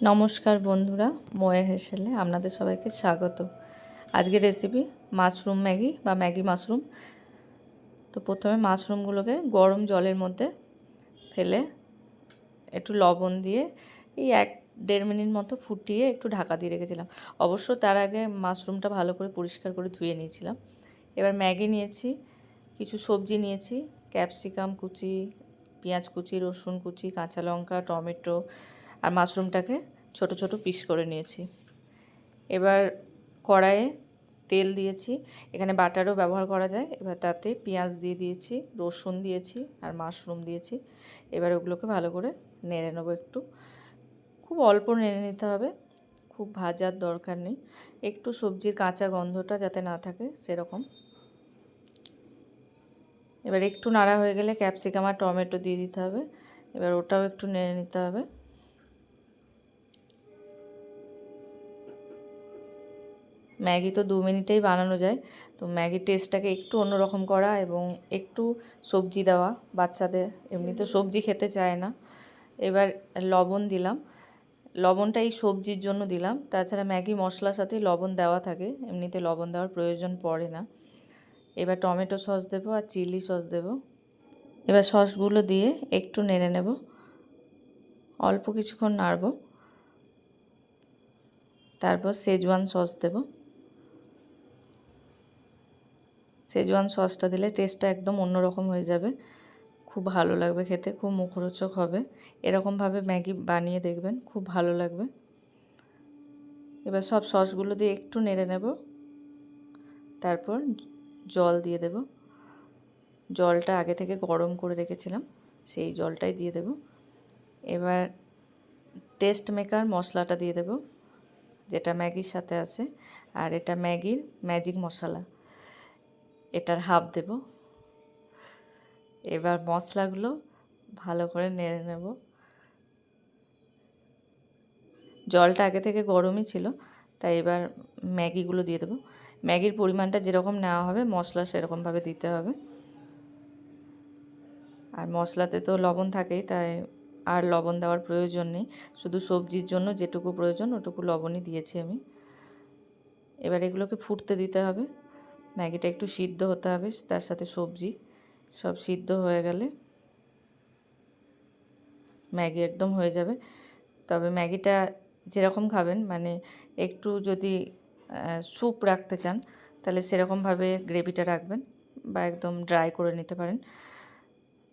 নমস্কার বন্ধুরা, ময়ে হেসেলে আপনাদের সবাইকে স্বাগত। আজকের রেসিপি মাশরুম ম্যাগি বা ম্যাগি মাশরুম। তো প্রথমে মাশরুমগুলোকে গরম জলের মধ্যে ফেলে একটু লবণ দিয়ে এই 1-1.5 মিনিট মতো ফুটিয়ে একটু ঢাকা দিয়ে রেখেছিলাম। অবশ্য তার আগে মাশরুমটা ভালো করে পরিষ্কার করে ধুয়ে নিয়েছিলাম। এবার ম্যাগি নিয়েছি, কিছু সবজি নিয়েছি, ক্যাপসিকাম কুচি, পেঁয়াজ কুচি, রসুন কুচি, কাঁচা লঙ্কা, টমেটো আর মাশরুমটাকে ছোট ছোট পিস করে নিয়েছি। এবার কড়াইয়ে তেল দিয়েছি, এখানে বাটারও ব্যবহার করা যায়। এবার তাতে পেঁয়াজ দিয়ে দিয়েছি, রসুন দিয়েছি আর মাশরুম দিয়েছি। এবার ওগুলোকে ভালো করে নেড়ে নেবো। একটু খুব অল্প নেড়ে নিতে হবে, খুব ভাজার দরকার নেই। একটু সবজির কাঁচা গন্ধটা যাতে না থাকে সেরকম। এবার একটু নাড়া হয়ে গেলে ক্যাপসিকাম আর টমেটো দিয়ে দিতে হবে। এবার ওটাও একটু নেড়ে নিতে হবে। ম্যাগি তো 2 মিনিটেই বানানো যায়, তো ম্যাগির টেস্টটাকে একটু অন্যরকম করা এবং একটু সবজি দেওয়া। বাচ্চাদের এমনি তো সবজি খেতে চায় না। এবার লবণ দিলাম, লবণটা এই সবজির জন্য দিলাম, তাছাড়া ম্যাগি মশলার সাথে লবণ দেওয়া থাকে, এমনিতে লবণ দেওয়ার প্রয়োজন পড়ে না। এবার টমেটো সস দেবো আর চিলি সস দেবো। এবার সসগুলো দিয়ে একটু নেড়ে নেব, অল্প কিছুক্ষণ নাড়ব। তারপর শেজওয়ান সস দেবো। শেজওয়ান সসটা দিলে টেস্টটা একদম অন্যরকম হয়ে যাবে, খুব ভালো লাগবে খেতে, খুব মুখরোচক হবে। এরকমভাবে ম্যাগি বানিয়ে দেখবেন, খুব ভালো লাগবে। এবার সব সসগুলো দিয়ে একটু নেড়ে নেব, তারপর জল দিয়ে দেব। জলটা আগে থেকে গরম করে রেখেছিলাম, সেই জলটাই দিয়ে দেব। এবার টেস্ট মেকার মশলাটা দিয়ে দেব, যেটা ম্যাগির সাথে আছে, আর এটা ম্যাগির ম্যাজিক মশলা, এটার হাফ দেব। এবার মশলাগুলো ভালো করে নেড়ে নেব। জলটা আগে থেকে গরমই ছিল, তাই এবার ম্যাগিগুলো দিয়ে দেবো। ম্যাগির পরিমাণটা যেরকম নেওয়া হবে মশলা সেরকমভাবে দিতে হবে। আর মশলাতে তো লবণ থাকেই, তাই আর লবণ দেওয়ার প্রয়োজন নেই। শুধু সবজির জন্য যেটুকু প্রয়োজন ওটুকু লবণই দিয়েছি আমি। এবার এগুলোকে ফুটতে দিতে হবে, ম্যাগিটা একটু সিদ্ধ হতে হবে, তার সাথে সবজি সব সিদ্ধ হয়ে গেলে ম্যাগি একদম হয়ে যাবে। তবে ম্যাগিটা যেরকম খাবেন, মানে একটু যদি স্যুপ রাখতে চান তাহলে সেরকমভাবে গ্রেভিটা রাখবেন, বা একদম ড্রাই করে নিতে পারেন।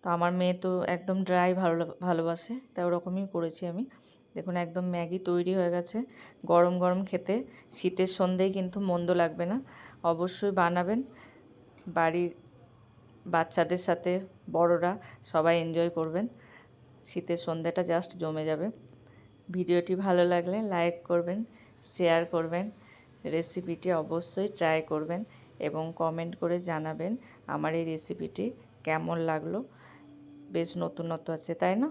তো আমার মেয়ে তো একদম ড্রাই ভালোবাসে, তাই ওরকমই করেছি আমি। দেখুন একদম ম্যাগি তৈরি হয়ে গেছে। গরম গরম খেতে শীতের সন্ধ্যেই কিন্তু মন্দ লাগবে না। অবশ্যই বানাবেন, বাড়ির বাচ্চাদের সাথে বড়রা সবাই এনজয় করবেন। শীতের সন্ধ্যাটা জাস্ট জমে যাবে। ভিডিওটি ভালো লাগলে লাইক করবেন, শেয়ার করবেন, রেসিপিটি অবশ্যই ট্রাই করবেন এবং কমেন্ট করে জানাবেন আমার এই রেসিপিটি কেমন লাগলো। বেশ নতুনত্ব আছে, তাই না?